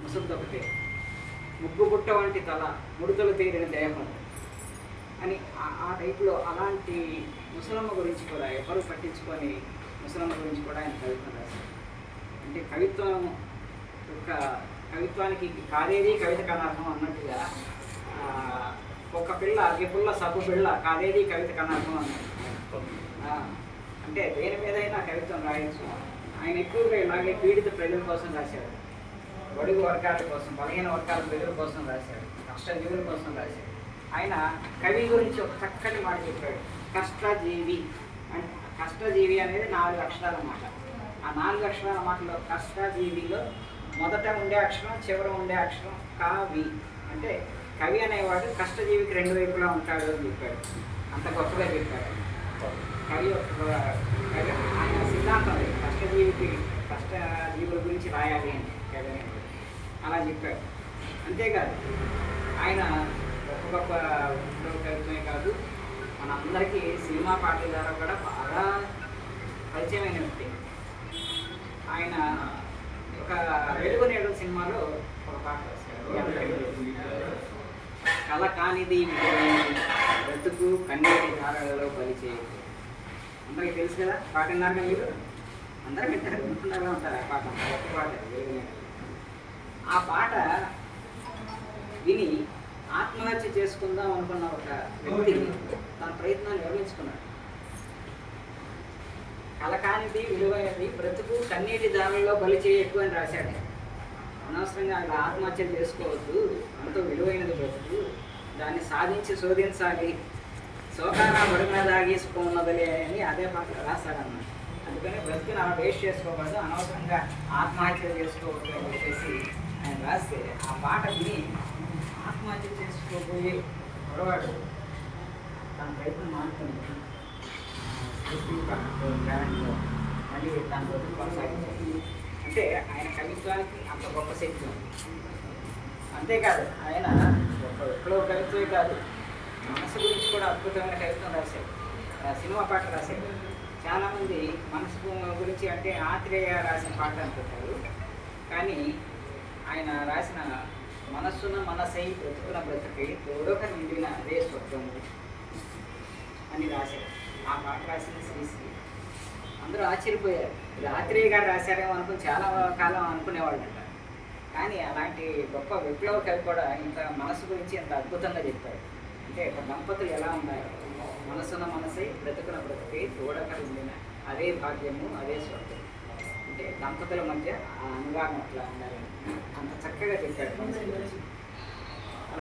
ముసుగుదొకటే, ముగ్గు బుట్ట వంటి తల, ముడుతలు తీరిన దేహం అని ఆ టైప్లో అలాంటి ముసలమ్మ గురించి కూడా ఎవరు పట్టించుకొని ముసలమ్మ గురించి కూడా ఆయన కవిత్వం రాశారు. అంటే కవిత్వం యొక్క కవిత్వానికి కాదేది కవిత కనర్హం అన్నట్టుగా ఒక పిల్ల అగ్గిపుల్ల సబ్బు పిల్ల కాదేది కవిత కనర్హం అన్నట్టు. అంటే దేని మీదైనా కవిత్వం రాయొచ్చు. ఆయన ఎక్కువగా ఇలాగే పీడిత ప్రజల కోసం రాశాడు, బడుగు వర్గాల కోసం, బలహీన వర్గాల ప్రజల కోసం రాశాడు, కష్టజీవుల కోసం రాశాడు. ఆయన కవి గురించి ఒక చక్కటి మాట చెప్పాడు, కష్టజీవి. అంటే కష్టజీవి అనేది 4 అక్షరాల మాట. ఆ 4 అక్షరాల మాటలో కష్టజీవిలో మొదట ఉండే అక్షరం, చివర ఉండే అక్షరం కవి. అంటే కవి అనేవాడు కష్టజీవికి 2 వైపులా ఉంటాడు అని చెప్పాడు. అంత గొప్పగా చెప్పాడు. కవి ఆయన సిద్ధాంతం లేదు, కష్టజీవుల గురించి రాయాలి అని కవి అలా చెప్పాడు. అంతేకాదు ఆయన గొప్ప కవిత్వమే కాదు, మన అందరికీ సినిమా పాటల ద్వారా కూడా బాగా పరిచయమైన వ్యక్తి. ఆయన ఒక వెలుగు నేడు సినిమాలో ఒక పాట రాశారు, కళ కానిది బ్రతుకు కన్నీటి ధారలలో పరిచయం. అందరికీ తెలుసు కదా, పాట విన్నారుగా మీరు? అందరూ వింటారు ఉంటారు. ఆ పాట గొప్ప పాట వెలుగు నేడు. ఆ పాట విని ఆత్మహత్య చేసుకుందాం అనుకున్న ఒక వ్యక్తి తన ప్రయత్నాన్ని విరమించుకున్నాడు. కలకానిది విలువైనది బ్రతుకు కన్నీటి దారుల్లో బలి చేయకు అని రాశాడు. అనవసరంగా అలా ఆత్మహత్యలు చేసుకోవద్దు, ఎంతో విలువైనది బ్రతుకు, దాన్ని సాధించి శోధించాలి, శోకాన బడి మీద ఆగేసుకున్నదిలే అని అదే పాట రాశాడన్నమాట. అందుకని బ్రతుకుని అలా వేస్ట్ చేసుకోకూడదు, అనవసరంగా ఆత్మహత్యలు చేసుకోవద్దు అని చెప్పేసి ఆయన రాస్తే ఆ పాట విని ఆత్మహత్య చేసుకోబోయే పొరవాడు తన ప్రయత్నం మానుకుని మళ్ళీ తన బ్రతుకు కొనసాగించాలి. అంటే ఆయన కవిత్వానికి అంత గొప్ప శక్తి ఉంది. అంతేకాదు ఆయన ఒక విప్లవ కవిత్వమే కాదు, మనసు గురించి కూడా అద్భుతమైన కవిత్వం రాశాడు, సినిమా పాట రాశాడు. చాలామంది మనసు గురించి అంటే ఆత్రేయ రాసిన పాట అనుకుంటారు, కానీ ఆయన రాసిన మనస్సున మనసై బ్రతుకున బ్రతుకై తోడొక నిండిన అదే స్వర్గము అని రాశారు. ఆ పాట రాసిన శ్రీశ్రీ. అందరూ ఆశ్చర్యపోయారు, ఆత్రేయ గారు రాశారేమో అనుకుని చాలా కాలం అనుకునేవాళ్ళు అంట. కానీ అలాంటి గొప్ప విప్లవ కవి కూడా ఇంత మనసు గురించి ఇంత అద్భుతంగా చెప్పాడు. అంటే ఒక దంపతులు ఎలా ఉన్నారు, మనసున మనసై బ్రతుకున బ్రతుకై తోడొక నిండిన అదే భాగ్యము అదే స్వర్గం. అంటే దంపతుల మధ్య ఆ అనురాగం అట్లా ఉండాలని అంత చక్కగా చెప్పాడు మనసు గురించి.